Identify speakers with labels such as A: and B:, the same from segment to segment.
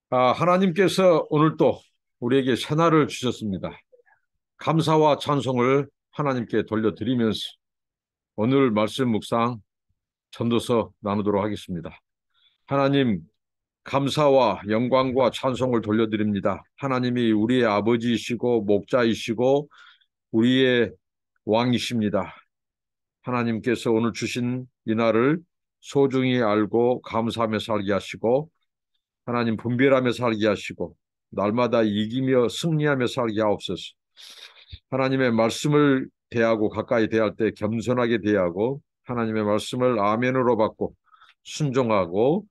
A: 하나님께서 오늘 또 우리에게 새날을 주셨습니다. 감사와 찬송을 하나님께 돌려드리면서 오늘 말씀 묵상 전도서 나누도록 하겠습니다. 하나님, 감사와 영광과 찬송을 돌려드립니다. 하나님이 우리의 아버지이시고 목자이시고 우리의 왕이십니다. 하나님께서 오늘 주신 이 날을 소중히 알고 감사하며 살게 하시고 하나님 분별하며 살게 하시고 날마다 이기며 승리하며 살게 하옵소서. 하나님의 말씀을 대하고 가까이 대할 때 겸손하게 대하고 하나님의 말씀을 아멘으로 받고 순종하고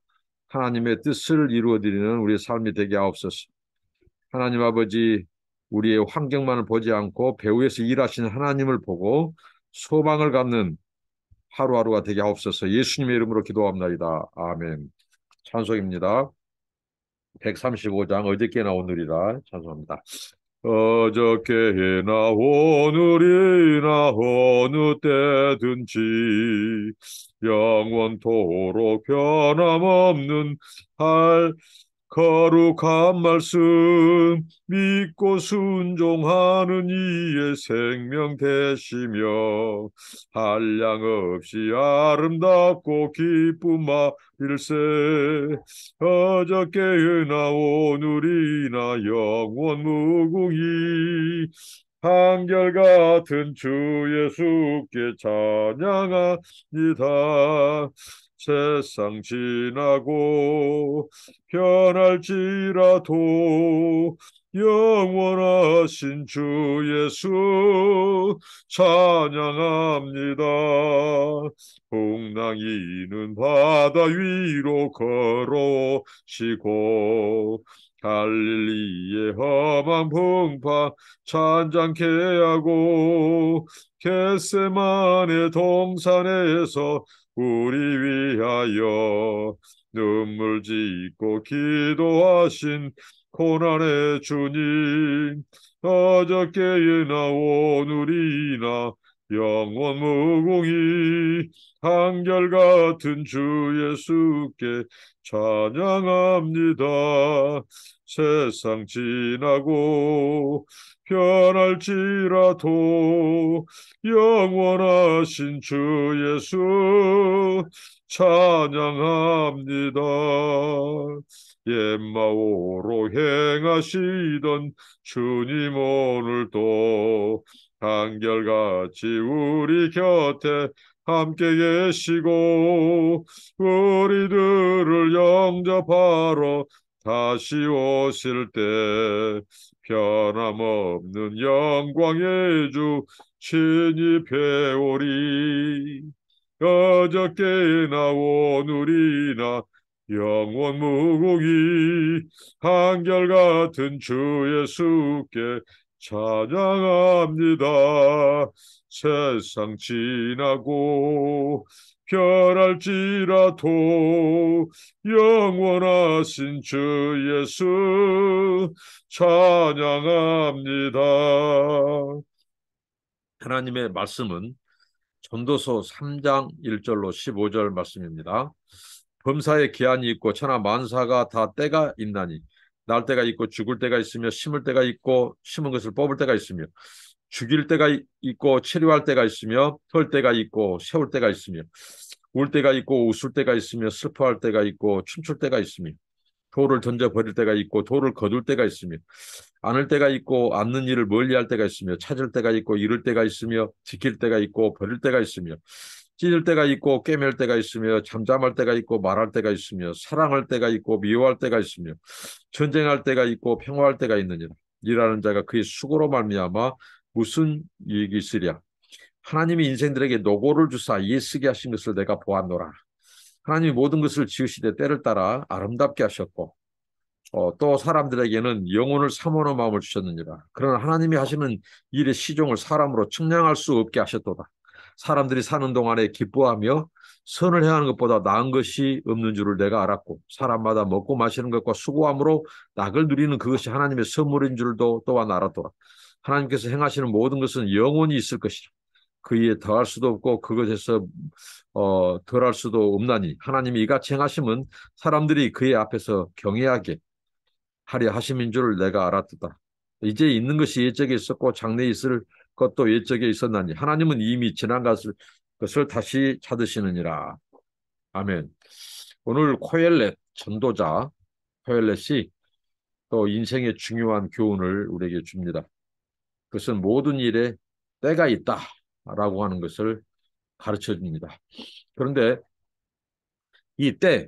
A: 하나님의 뜻을 이루어드리는 우리의 삶이 되게 하옵소서. 하나님 아버지, 우리의 환경만을 보지 않고 배후에서 일하시는 하나님을 보고 소망을 갖는 하루하루가 되게 하옵소서. 예수님의 이름으로 기도합나이다. 아멘. 찬송입니다. 135장 어저께나 오늘이라 찬송합니다. 어저께나 오늘이나 어느 때든지 영원토록 변함없는 할 거룩한 말씀 믿고 순종하는 이의 생명 되시며 한량없이 아름답고 기쁜 말일세. 어저께나 오늘이나 영원 무궁히 한결같은 주 예수께 찬양합니다. 세상 지나고 변할지라도 영원하신 주 예수 찬양합니다. 풍랑이는 바다 위로 걸어오시고 갈릴리의 험한 풍파 찬장케 하고 겟세마네 동산에서 우리 위하여 눈물 짓고 기도하신 고난의 주님, 어저께나 오늘이나 영원 무궁히 한결같은 주 예수께 찬양합니다. 세상 지나고 변할지라도 영원하신 주 예수 찬양합니다. 옛마오로 행하시던 주님 오늘도 한결같이 우리 곁에 함께 계시고 우리들을 영접하러 다시 오실 때 변함없는 영광의 주 진입해 오리. 어저께나 오늘이나 영원 무궁히 한결같은 주 예수께 찬양합니다. 세상 지나고 변할지라도 영원하신 주 예수 찬양합니다. 하나님의 말씀은 전도서 3장 1절로 15절 말씀입니다. 범사에 기한이 있고 천하 만사가 다 때가 있나니 날 때가 있고 죽을 때가 있으며 심을 때가 있고 심은 것을 뽑을 때가 있으며 죽일 때가 있고 치료할 때가 있으며 털 때가 있고 세울 때가 있으며 울 때가 있고 웃을 때가 있으며 슬퍼할 때가 있고 춤출 때가 있으며 돌을 던져 버릴 때가 있고 돌을 거둘 때가 있으며 안을 때가 있고 않는 일을 멀리할 때가 있으며 찾을 때가 있고 잃을 때가 있으며 지킬 때가 있고 버릴 때가 있으며 찢을 때가 있고 꿰맬 때가 있으며 잠잠할 때가 있고 말할 때가 있으며 사랑할 때가 있고 미워할 때가 있으며 전쟁할 때가 있고 평화할 때가 있느니라. 일하는 자가 그의 수고로 말미암아 무슨 이익이 있으랴. 하나님이 인생들에게 노고를 주사 이해쓰게 하신 것을 내가 보았노라. 하나님이 모든 것을 지으시되 때를 따라 아름답게 하셨고 또 사람들에게는 영혼을 사모하는 마음을 주셨느니라. 그러나 하나님이 하시는 일의 시종을 사람으로 측량할 수 없게 하셨도다. 사람들이 사는 동안에 기뻐하며 선을 행하는 것보다 나은 것이 없는 줄을 내가 알았고 사람마다 먹고 마시는 것과 수고함으로 낙을 누리는 그것이 하나님의 선물인 줄도 또한 알았도다. 하나님께서 행하시는 모든 것은 영원히 있을 것이라. 그 위에 더할 수도 없고 그것에서 덜할 수도 없나니 하나님이 이같이 행하심은 사람들이 그의 앞에서 경외하게 하려 하심인 줄 내가 알았도다. 이제 있는 것이 옛적에 있었고 장래에 있을 것도 옛적에 있었나니 하나님은 이미 지난 것을 다시 찾으시느니라. 아멘. 오늘 코엘렛 전도자 코엘렛이 또 인생의 중요한 교훈을 우리에게 줍니다. 그것은 모든 일에 때가 있다라고 하는 것을 가르쳐 줍니다. 그런데 이 때,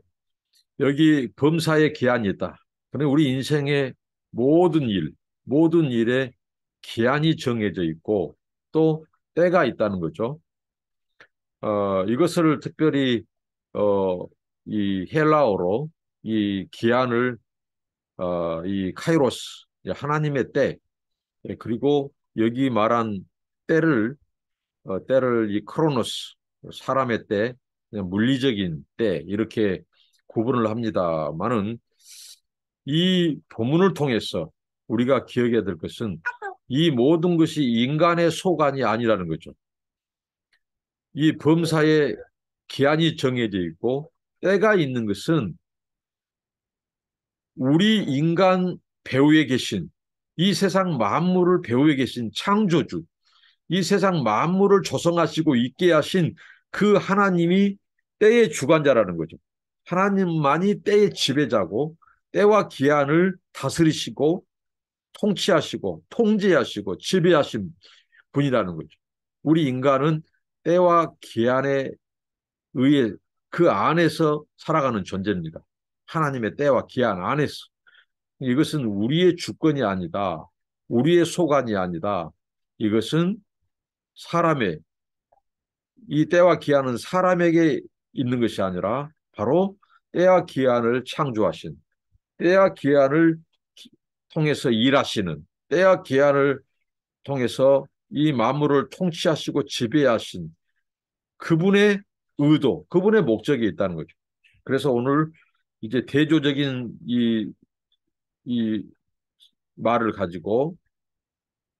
A: 여기 범사에 기한이 있다. 그런데 우리 인생의 모든 일, 모든 일에 기한이 정해져 있고 또 때가 있다는 거죠. 이것을 특별히 어, 이 헬라어로 이 기한을 이 카이로스, 하나님의 때, 그리고 여기 말한 때를 때를 이 크로노스, 사람의 때, 그냥 물리적인 때 이렇게 구분을 합니다만은 이 본문을 통해서 우리가 기억해야 될 것은 이 모든 것이 인간의 소관이 아니라는 거죠. 이 범사에 기한이 정해져 있고 때가 있는 것은 우리 인간 배후에 계신, 이 세상 만물을 배후에 계신 창조주, 이 세상 만물을 조성하시고 있게 하신 그 하나님이 때의 주관자라는 거죠. 하나님만이 때의 지배자고 때와 기한을 다스리시고 통치하시고 통제하시고 지배하신 분이라는 거죠. 우리 인간은 때와 기한에 의해 그 안에서 살아가는 존재입니다. 하나님의 때와 기한 안에서. 이것은 우리의 주권이 아니다. 우리의 소관이 아니다. 이것은 사람의, 이 때와 기한은 사람에게 있는 것이 아니라 바로 때와 기한을 창조하신, 때와 기한을 통해서 일하시는, 때와 기한을 통해서 이 만물을 통치하시고 지배하신 그분의 의도, 그분의 목적이 있다는 거죠. 그래서 오늘 이제 대조적인 이 말을 가지고,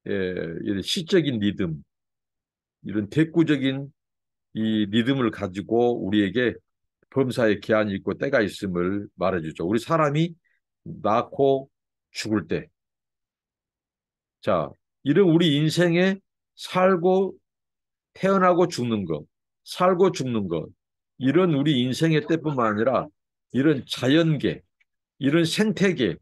A: 이런 시적인 리듬, 이런 대꾸적인 이 리듬을 가지고 우리에게 범사에 기한이 있고 때가 있음을 말해주죠. 우리 사람이 낳고 죽을 때. 자, 이런 우리 인생에 살고 태어나고 죽는 것, 살고 죽는 것, 이런 우리 인생의 때뿐만 아니라 이런 자연계, 이런 생태계,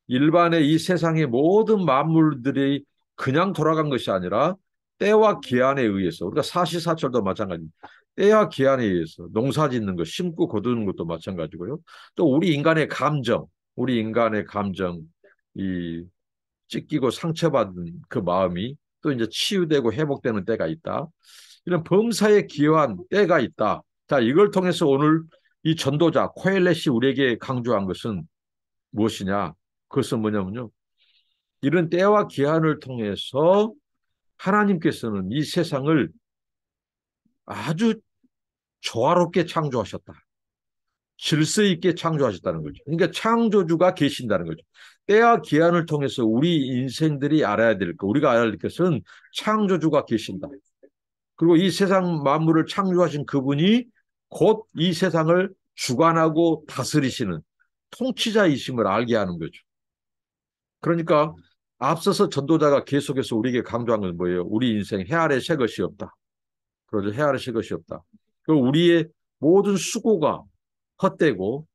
A: 일반의 이 세상의 모든 만물들이 그냥 돌아간 것이 아니라 때와 기한에 의해서, 우리가 사시사철도 마찬가지입니다. 때와 기한에 의해서 농사 짓는 것, 심고 거두는 것도 마찬가지고요. 또 우리 인간의 감정, 우리 인간의 감정, 이 찢기고 상처받은 그 마음이 또 이제 치유되고 회복되는 때가 있다. 이런 범사에 기여한 때가 있다. 자, 이걸 통해서 오늘 이 전도자 코엘렛이 우리에게 강조한 것은 무엇이냐? 그것은 뭐냐면요. 이런 때와 기한을 통해서 하나님께서는 이 세상을 아주 조화롭게 창조하셨다. 질서 있게 창조하셨다는 거죠. 그러니까 창조주가 계신다는 거죠. 때와 기한을 통해서 우리 인생들이 알아야 될 것, 우리가 알아야 될 것은 창조주가 계신다. 그리고 이 세상 만물을 창조하신 그분이 곧 이 세상을 주관하고 다스리시는 통치자이심을 알게 하는 거죠. 그러니까 앞서서 전도자가 계속해서 우리에게 강조한 건 뭐예요? 우리 인생 해 아래 새 것이 없다. 그러죠. 해 아래 새 것이 없다. 그리고 우리의 모든 수고가 헛되고,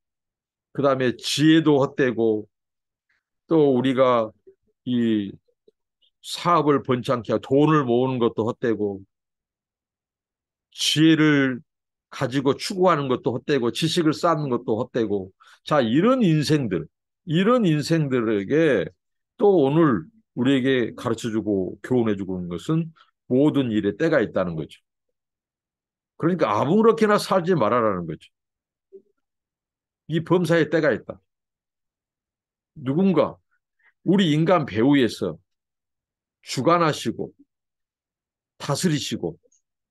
A: 그 다음에 지혜도 헛되고, 또 우리가 이 사업을 번창케 하고 돈을 모으는 것도 헛되고, 지혜를 가지고 추구하는 것도 헛되고, 지식을 쌓는 것도 헛되고, 자, 이런 인생들에게 또 오늘 우리에게 가르쳐주고 교훈해주고 있는 것은 모든 일에 때가 있다는 거죠. 그러니까 아무렇게나 살지 말아라는 거죠. 이 범사에 때가 있다. 누군가 우리 인간 배후에서 주관하시고 다스리시고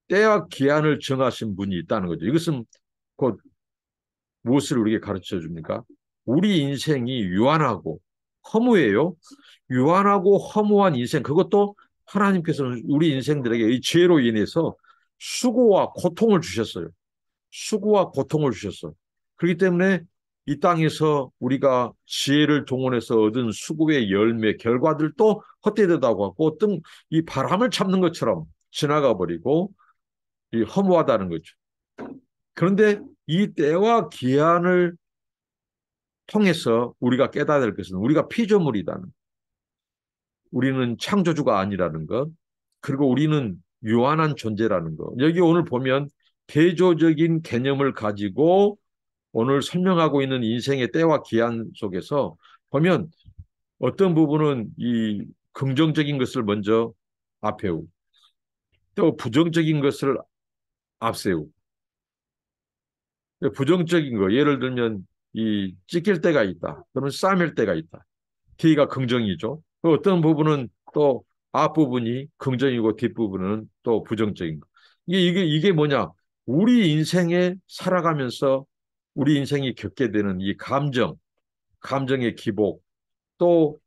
A: 때와 기한을 정하신 분이 있다는 거죠. 이것은 곧 무엇을 우리에게 가르쳐 줍니까? 우리 인생이 유한하고 허무해요. 유한하고 허무한 인생, 그것도 하나님께서는 우리 인생들에게 이 죄로 인해서 수고와 고통을 주셨어요. 수고와 고통을 주셨어요. 그렇기 때문에 이 땅에서 우리가 지혜를 동원해서 얻은 수고의 열매, 결과들도 헛되다고 하고 어떤 이 바람을 참는 것처럼 지나가 버리고 이 허무하다는 거죠. 그런데 이 때와 기한을 통해서 우리가 깨달아야 될 것은 우리가 피조물이다는, 우리는 창조주가 아니라는 것, 그리고 우리는 유한한 존재라는 것. 여기 오늘 보면 대조적인 개념을 가지고 오늘 설명하고 있는 인생의 때와 기한 속에서 보면 어떤 부분은 이 긍정적인 것을 먼저 앞세우고 또 부정적인 것을 앞세우고, 부정적인 거 예를 들면 이 찢길 때가 있다. 그러면 싸맬 때가 있다. 뒤가 긍정이죠. 어떤 부분은 또 앞부분이 긍정이고 뒷부분은 또 부정적인 거. 이게 뭐냐? 우리 인생에 살아가면서 우리 인생이 겪게 되는 이 감정의 기복, 또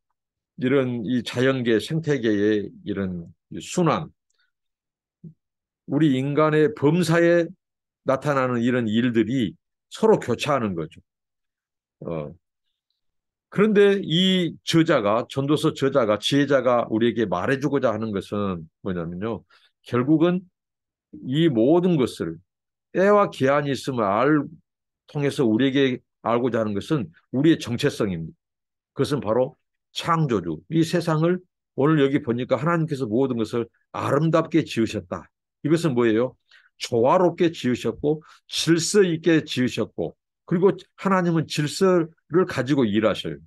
A: 이런 이 자연계, 생태계의 이런 순환, 우리 인간의 범사에 나타나는 이런 일들이 서로 교차하는 거죠. 어, 그런데 이 저자가, 전도서 저자가, 지혜자가 우리에게 말해주고자 하는 것은 뭐냐면요. 결국은 이 모든 것을 때와 기한이 있음을 통해서 우리에게 알고자 하는 것은 우리의 정체성입니다. 그것은 바로 창조주. 이 세상을 오늘 여기 보니까 하나님께서 모든 것을 아름답게 지으셨다. 이것은 뭐예요? 조화롭게 지으셨고 질서 있게 지으셨고, 그리고 하나님은 질서를 가지고 일하셔요.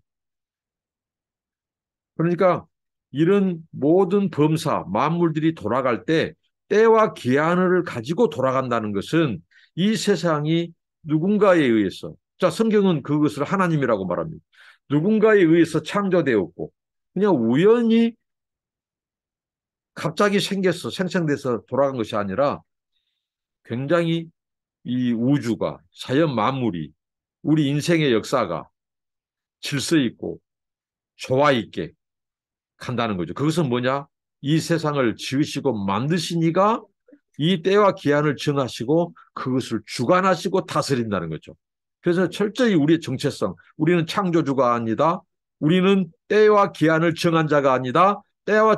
A: 그러니까 이런 모든 범사, 만물들이 돌아갈 때 때와 기한을 가지고 돌아간다는 것은 이 세상이 누군가에 의해서, 자, 성경은 그것을 하나님이라고 말합니다. 누군가에 의해서 창조되었고, 그냥 우연히 갑자기 생성돼서 돌아간 것이 아니라 굉장히 이 우주가, 자연 만물이, 우리 인생의 역사가 질서 있고 조화 있게 간다는 거죠. 그것은 뭐냐? 이 세상을 지으시고 만드신 이가 이 때와 기한을 정하시고 그것을 주관하시고 다스린다는 거죠. 그래서 철저히 우리의 정체성, 우리는 창조주가 아니다. 우리는 때와 기한을 정한 자가 아니다. 때와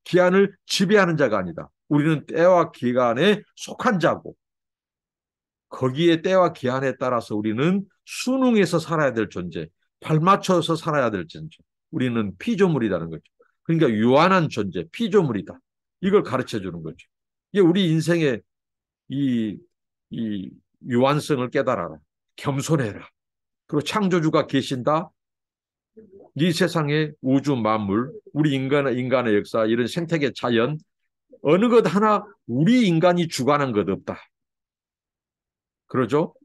A: 기한을 지배하는 자가 아니다. 우리는 때와 기한에 속한 자고, 거기에 때와 기한에 따라서 우리는 순응해서 살아야 될 존재, 발맞춰서 살아야 될 존재. 우리는 피조물이라는 거죠. 그러니까 유한한 존재, 피조물이다. 이걸 가르쳐 주는 거죠. 이게 우리 인생의 이, 이 유한성을 깨달아라. 겸손해라. 그리고 창조주가 계신다. 이 세상의 우주 만물, 우리 인간의 역사, 이런 생태계 자연, 어느 것 하나 우리 인간이 주관한 것 없다. 그러죠?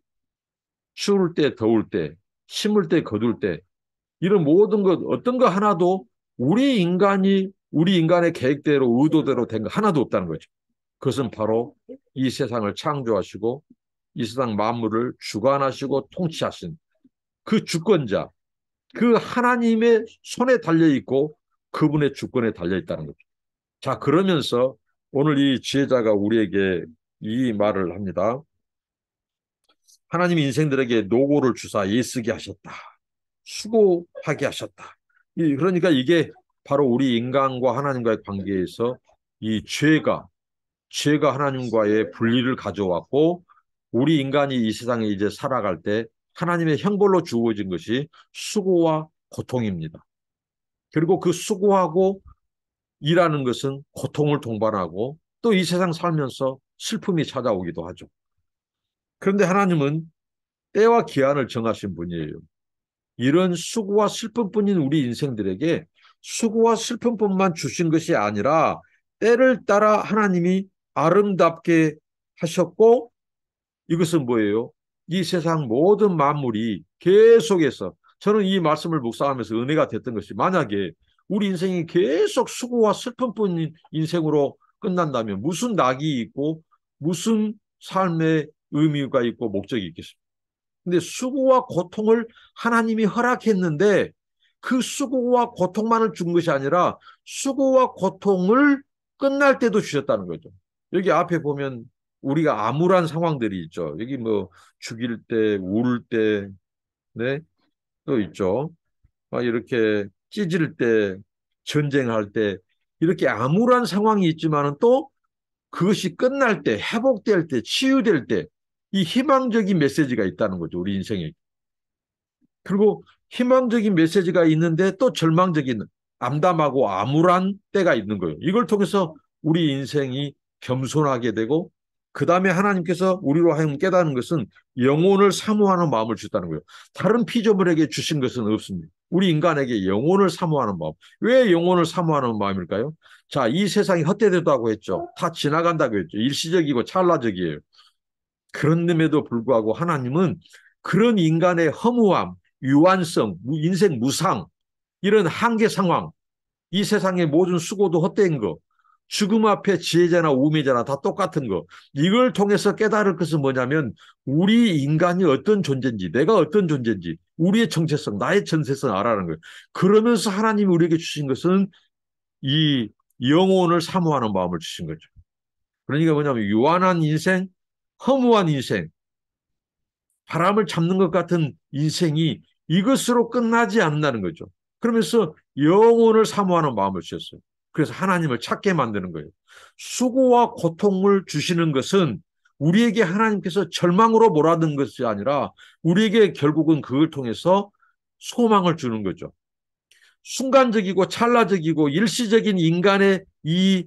A: 추울 때, 더울 때, 심을 때, 거둘 때, 이런 모든 것, 어떤 거 하나도 우리 인간의 계획대로, 의도대로 된 거 하나도 없다는 거죠. 그것은 바로 이 세상을 창조하시고, 이 세상 만물을 주관하시고 통치하신 그 주권자, 그 하나님의 손에 달려있고, 그분의 주권에 달려있다는 거죠. 자, 그러면서 오늘 이 지혜자가 우리에게 이 말을 합니다. 하나님이 인생들에게 노고를 주사 애쓰게 하셨다. 수고하게 하셨다. 그러니까 이게 바로 우리 인간과 하나님과의 관계에서 이 죄가 하나님과의 분리를 가져왔고, 우리 인간이 이 세상에 이제 살아갈 때 하나님의 형벌로 주어진 것이 수고와 고통입니다. 그리고 그 수고하고 일하는 것은 고통을 동반하고 또 이 세상 살면서 슬픔이 찾아오기도 하죠. 그런데 하나님은 때와 기한을 정하신 분이에요. 이런 수고와 슬픔뿐인 우리 인생들에게 수고와 슬픔뿐만 주신 것이 아니라 때를 따라 하나님이 아름답게 하셨고, 이것은 뭐예요? 이 세상 모든 만물이 계속해서, 저는 이 말씀을 묵상하면서 은혜가 됐던 것이, 만약에 우리 인생이 계속 수고와 슬픔뿐인 인생으로 끝난다면 무슨 낙이 있고 무슨 삶의 의미가 있고 목적이 있겠습니까? 근데 수고와 고통을 하나님이 허락했는데 그 수고와 고통만을 준 것이 아니라 수고와 고통을 끝날 때도 주셨다는 거죠. 여기 앞에 보면 우리가 암울한 상황들이 있죠. 여기 뭐 죽일 때, 울 때, 네, 또 있죠. 이렇게 찢을 때, 전쟁할 때, 이렇게 암울한 상황이 있지만은 또 그것이 끝날 때, 회복될 때, 치유될 때, 이 희망적인 메시지가 있다는 거죠, 우리 인생에. 그리고 희망적인 메시지가 있는데 또 절망적인 암담하고 암울한 때가 있는 거예요. 이걸 통해서 우리 인생이 겸손하게 되고 그 다음에 하나님께서 우리로 하여금 깨닫는 것은 영혼을 사모하는 마음을 주셨다는 거예요. 다른 피조물에게 주신 것은 없습니다. 우리 인간에게 영혼을 사모하는 마음. 왜 영혼을 사모하는 마음일까요? 자, 이 세상이 헛되다고 했죠. 다 지나간다고 했죠. 일시적이고 찰나적이에요. 그런데도 불구하고 하나님은 그런 인간의 허무함, 유한성, 인생 무상, 이런 한계 상황, 이 세상의 모든 수고도 헛된 거, 죽음 앞에 지혜자나 우매자나 다 똑같은 거, 이걸 통해서 깨달을 것은 뭐냐면 우리 인간이 어떤 존재인지, 내가 어떤 존재인지, 우리의 정체성, 나의 전세성을 알아라는 거예요. 그러면서 하나님이 우리에게 주신 것은 이 영혼을 사모하는 마음을 주신 거죠. 그러니까 뭐냐면 유한한 인생, 허무한 인생, 바람을 잡는 것 같은 인생이 이것으로 끝나지 않는다는 거죠. 그러면서 영혼을 사모하는 마음을 주셨어요. 그래서 하나님을 찾게 만드는 거예요. 수고와 고통을 주시는 것은 우리에게 하나님께서 절망으로 몰아든 것이 아니라 우리에게 결국은 그걸 통해서 소망을 주는 거죠. 순간적이고 찰나적이고 일시적인 인간의 이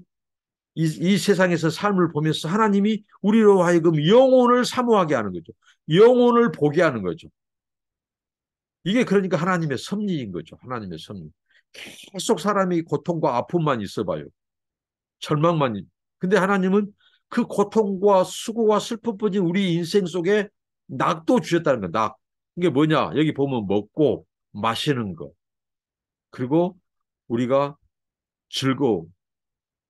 A: 세상에서 삶을 보면서 하나님이 우리로 하여금 영혼을 사모하게 하는 거죠. 영혼을 보게 하는 거죠. 이게 그러니까 하나님의 섭리인 거죠. 하나님의 섭리. 계속 사람이 고통과 아픔만 있어봐요. 절망만. 근데 하나님은 그 고통과 수고와 슬픔뿐인 우리 인생 속에 낙도 주셨다는 거예요. 낙. 이게 뭐냐? 여기 보면 먹고 마시는 거. 그리고 우리가 즐거움,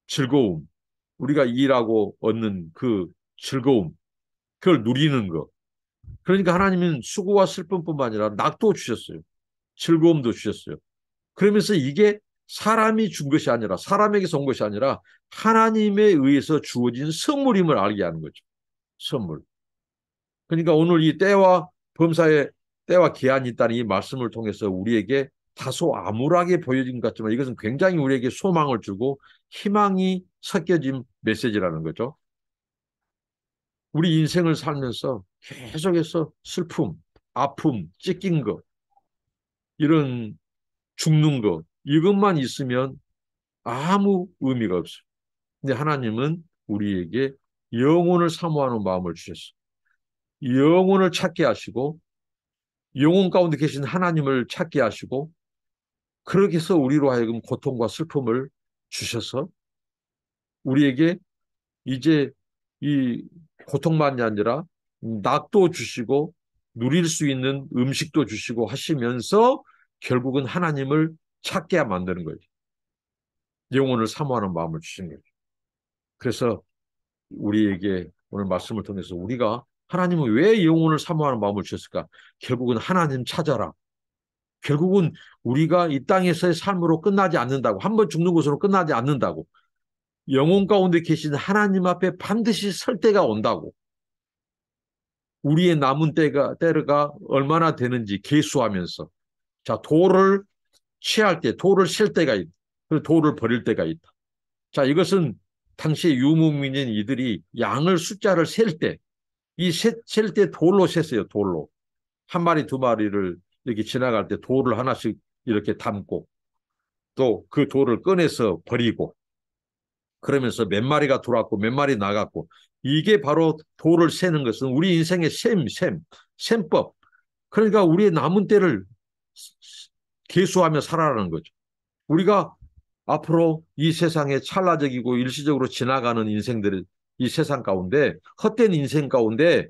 A: 즐거움. 우리가 일하고 얻는 그 즐거움. 그걸 누리는 거. 그러니까 하나님은 수고와 슬픔뿐만 아니라 낙도 주셨어요. 즐거움도 주셨어요. 그러면서 이게 사람이 준 것이 아니라 사람에게서 온 것이 아니라 하나님에 의해서 주어진 선물임을 알게 하는 거죠. 선물. 그러니까 오늘 이 때와 범사의 때와 기한이 있다는 이 말씀을 통해서 우리에게 다소 암울하게 보여진 것 같지만 이것은 굉장히 우리에게 소망을 주고 희망이 섞여진 메시지라는 거죠. 우리 인생을 살면서 계속해서 슬픔, 아픔, 찢긴 것, 이런 죽는 것, 이것만 있으면 아무 의미가 없어요. 근데 하나님은 우리에게 영혼을 사모하는 마음을 주셨어요. 영혼을 찾게 하시고, 영혼 가운데 계신 하나님을 찾게 하시고, 그렇게 해서 우리로 하여금 고통과 슬픔을 주셔서 우리에게 이제 이 고통만이 아니라 낙도 주시고 누릴 수 있는 음식도 주시고 하시면서 결국은 하나님을 찾게 만드는 거예요. 영혼을 사모하는 마음을 주신 거예요. 그래서 우리에게 오늘 말씀을 통해서 우리가 하나님은 왜 영혼을 사모하는 마음을 주셨을까? 결국은 하나님 찾아라. 결국은 우리가 이 땅에서의 삶으로 끝나지 않는다고. 한 번 죽는 것으로 끝나지 않는다고. 영혼 가운데 계신 하나님 앞에 반드시 설 때가 온다고. 우리의 남은 때가 얼마나 되는지 계수하면서. 자, 돌을 취할 때, 돌을 실 때가 있다. 그리고 돌을 버릴 때가 있다. 자, 이것은 당시 유목민인 이들이 양을 숫자를 셀 때, 셀 때 돌로 셌어요, 돌로. 한 마리, 두 마리를 이렇게 지나갈 때 돌을 하나씩 이렇게 담고, 또 그 돌을 꺼내서 버리고, 그러면서 몇 마리가 들어왔고, 몇 마리 나갔고, 이게 바로 돌을 세는 것은 우리 인생의 셈법. 그러니까 우리의 남은 때를 계수하며 살아가는 거죠. 우리가 앞으로 이 세상에 찰나적이고 일시적으로 지나가는 인생들을 이 세상 가운데 헛된 인생 가운데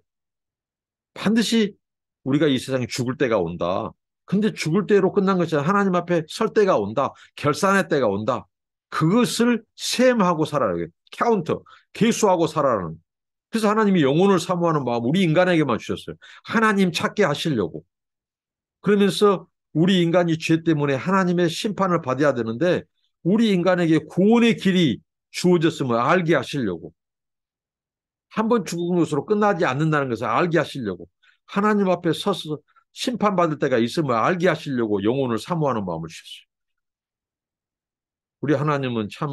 A: 반드시 우리가 이 세상에 죽을 때가 온다. 근데 죽을 때로 끝난 것이 아니라 하나님 앞에 설 때가 온다. 결산의 때가 온다. 그것을 셈하고 살아라. 카운터, 계수하고 살아라는. 그래서 하나님이 영혼을 사모하는 마음 우리 인간에게만 주셨어요. 하나님 찾게 하시려고. 그러면서 우리 인간이 죄 때문에 하나님의 심판을 받아야 되는데 우리 인간에게 구원의 길이 주어졌음을 알게 하시려고. 한 번 죽은 것으로 끝나지 않는다는 것을 알게 하시려고. 하나님 앞에 서서 심판받을 때가 있으면 알게 하시려고 영혼을 사모하는 마음을 주셨어요. 우리 하나님은 참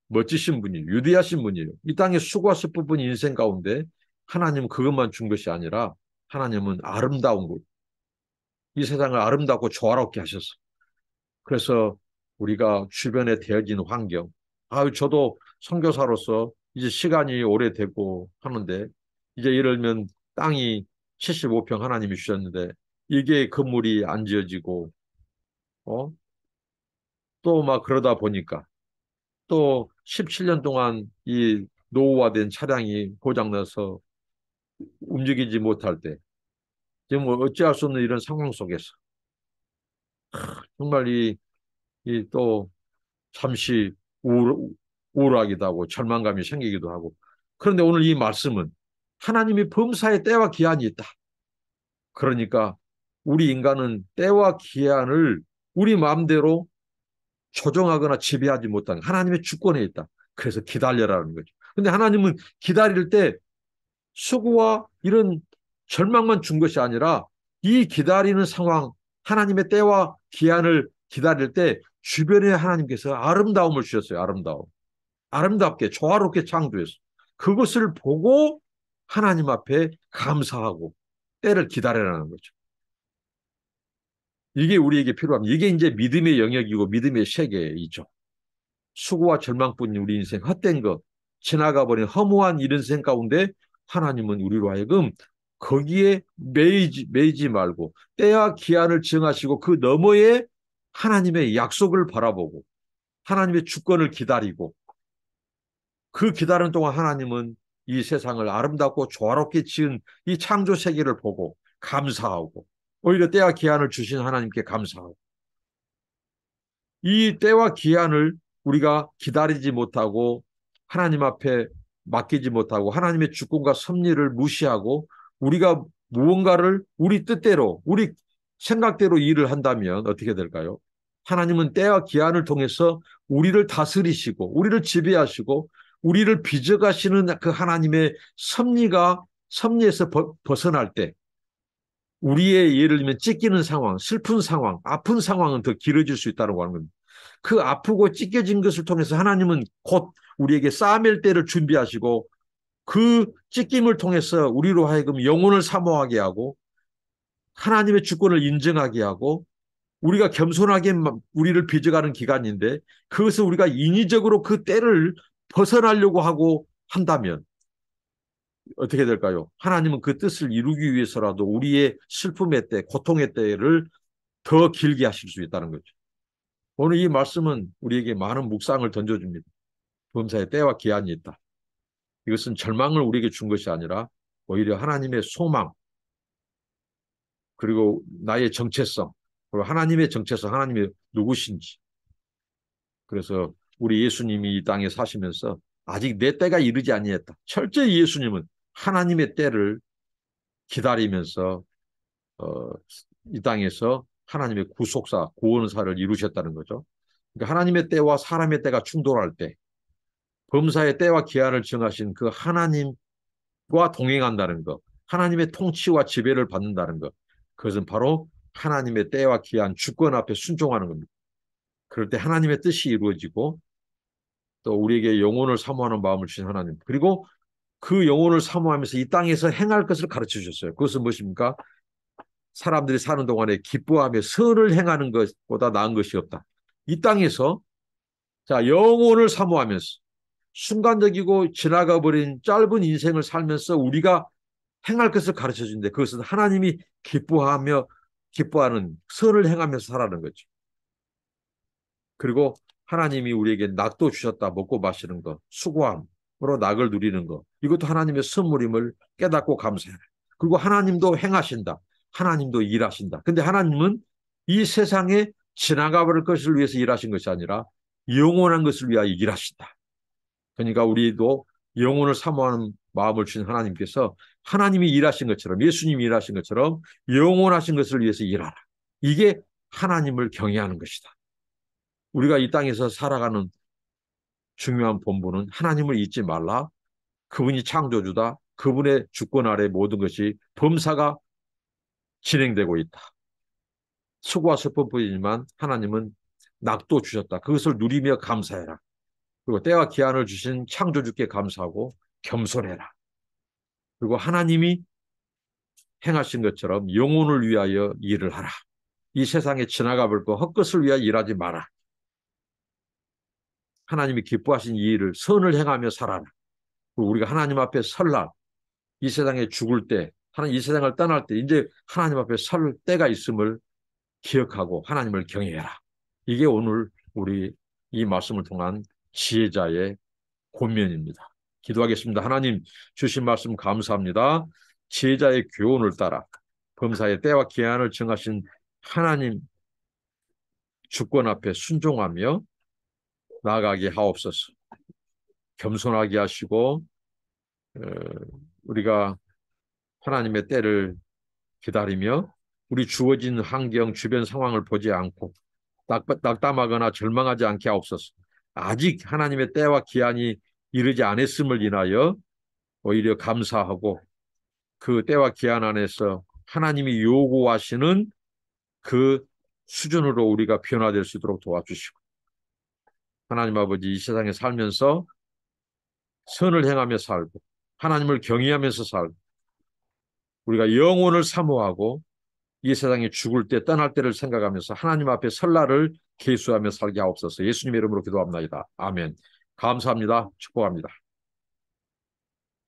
A: 멋지신 분이에요. 위대하신 분이에요. 이 땅에 수고하실 부분 인생 가운데 하나님은 그것만 준 것이 아니라 하나님은 아름다운 것, 이 세상을 아름답고 조화롭게 하셨어요. 그래서 우리가 주변에 되어진 환경, 저도 선교사로서 이제 시간이 오래되고 하는데 이제 예를 들면 땅이 75평 하나님이 주셨는데 이게 건물이 안 지어지고 어? 또 막 그러다 보니까 또 17년 동안 이 노후화된 차량이 고장나서 움직이지 못할 때 지금 뭐 어찌할 수 없는 이런 상황 속에서 정말 이 또 잠시 우울하기도 하고 절망감이 생기기도 하고 그런데 오늘 이 말씀은 하나님이 범사에 때와 기한이 있다. 그러니까 우리 인간은 때와 기한을 우리 마음대로 조정하거나 지배하지 못한 하나님의 주권에 있다. 그래서 기다려라는 거죠. 근데 하나님은 기다릴 때 수고와 이런 절망만 준 것이 아니라 이 기다리는 상황, 하나님의 때와 기한을 기다릴 때 주변에 하나님께서 아름다움을 주셨어요. 아름다움. 아름답게 조화롭게 창조해서 그것을 보고 하나님 앞에 감사하고 때를 기다리라는 거죠. 이게 우리에게 필요합니다. 이게 이제 믿음의 영역이고 믿음의 세계이죠. 수고와 절망뿐인 우리 인생, 헛된 것, 지나가 버린 허무한 이런 인생 가운데 하나님은 우리로 하여금 거기에 매이지 말고 때와 기한을 정하시고 그 너머에 하나님의 약속을 바라보고 하나님의 주권을 기다리고 그 기다리는 동안 하나님은 이 세상을 아름답고 조화롭게 지은 이 창조 세계를 보고 감사하고 오히려 때와 기한을 주신 하나님께 감사하고 이 때와 기한을 우리가 기다리지 못하고 하나님 앞에 맡기지 못하고 하나님의 주권과 섭리를 무시하고 우리가 무언가를 우리 뜻대로 우리 생각대로 일을 한다면 어떻게 될까요? 하나님은 때와 기한을 통해서 우리를 다스리시고 우리를 지배하시고 우리를 빚어가시는 그 하나님의 섭리에서 벗어날 때 우리의 예를 들면 찢기는 상황, 슬픈 상황, 아픈 상황은 더 길어질 수 있다고 하는 겁니다. 그 아프고 찢겨진 것을 통해서 하나님은 곧 우리에게 싸맬 때를 준비하시고 그 찢김을 통해서 우리로 하여금 영혼을 사모하게 하고 하나님의 주권을 인정하게 하고 우리가 겸손하게 우리를 빚어가는 기간인데 그것을 우리가 인위적으로 그 때를 벗어나려고 하고 한다면 어떻게 될까요? 하나님은 그 뜻을 이루기 위해서라도 우리의 슬픔의 때, 고통의 때를 더 길게 하실 수 있다는 거죠. 오늘 이 말씀은 우리에게 많은 묵상을 던져줍니다. 범사에 때와 기한이 있다. 이것은 절망을 우리에게 준 것이 아니라 오히려 하나님의 소망, 그리고 나의 정체성, 그리고 하나님의 정체성, 하나님의 누구신지. 그래서 우리 예수님이 이 땅에 사시면서 아직 내 때가 이르지 아니했다. 철저히 예수님은 하나님의 때를 기다리면서 어, 이 땅에서 하나님의 구속사, 구원사를 이루셨다는 거죠. 그러니까 하나님의 때와 사람의 때가 충돌할 때 범사의 때와 기한을 정하신 그 하나님과 동행한다는 것, 하나님의 통치와 지배를 받는다는 것, 그것은 바로 하나님의 때와 기한, 주권 앞에 순종하는 겁니다. 그럴 때 하나님의 뜻이 이루어지고 또 우리에게 영혼을 사모하는 마음을 주신 하나님, 그리고 그 영혼을 사모하면서 이 땅에서 행할 것을 가르쳐 주셨어요. 그것은 무엇입니까? 사람들이 사는 동안에 기뻐하며 선을 행하는 것보다 나은 것이 없다. 이 땅에서 자 영혼을 사모하면서 순간적이고 지나가 버린 짧은 인생을 살면서 우리가 행할 것을 가르쳐 준대. 그것은 하나님이 기뻐하는 선을 행하면서 살아가는 거죠. 그리고 하나님이 우리에게 낙도 주셨다. 먹고 마시는 것, 수고함으로 낙을 누리는 것. 이것도 하나님의 선물임을 깨닫고 감사해라. 그리고 하나님도 행하신다. 하나님도 일하신다. 근데 하나님은 이 세상에 지나가 버릴 것을 위해서 일하신 것이 아니라 영원한 것을 위하여 일하신다. 그러니까 우리도 영혼을 사모하는 마음을 주신 하나님께서 하나님이 일하신 것처럼 예수님이 일하신 것처럼 영원하신 것을 위해서 일하라. 이게 하나님을 경외하는 것이다. 우리가 이 땅에서 살아가는 중요한 본분은 하나님을 잊지 말라. 그분이 창조주다. 그분의 주권 아래 모든 것이 범사가 진행되고 있다. 수고와 슬픔뿐이지만 하나님은 낙도 주셨다. 그것을 누리며 감사해라. 그리고 때와 기한을 주신 창조주께 감사하고 겸손해라. 그리고 하나님이 행하신 것처럼 영혼을 위하여 일을 하라. 이 세상에 지나가 볼 거 헛것을 위하여 일하지 마라. 하나님이 기뻐하신 이 일을 선을 행하며 살아라. 그리고 우리가 하나님 앞에 설날, 이 세상에 죽을 때, 이 세상을 떠날 때 이제 하나님 앞에 설 때가 있음을 기억하고 하나님을 경외해라. 이게 오늘 우리 이 말씀을 통한 지혜자의 권면입니다. 기도하겠습니다. 하나님 주신 말씀 감사합니다. 지혜자의 교훈을 따라 범사의 때와 기한을 정하신 하나님 주권 앞에 순종하며 나아가게 하옵소서. 겸손하게 하시고 우리가 하나님의 때를 기다리며 우리 주어진 환경, 주변 상황을 보지 않고 낙담하거나 절망하지 않게 하옵소서. 아직 하나님의 때와 기한이 이르지 않았음을 인하여 오히려 감사하고 그 때와 기한 안에서 하나님이 요구하시는 그 수준으로 우리가 변화될 수 있도록 도와주시고 하나님 아버지 이 세상에 살면서 선을 행하며 살고 하나님을 경외하면서 살고 우리가 영혼을 사모하고 이 세상에 죽을 때 떠날 때를 생각하면서 하나님 앞에 설날을 계수하며 살게 하옵소서. 예수님의 이름으로 기도합니다. 아멘. 감사합니다. 축복합니다.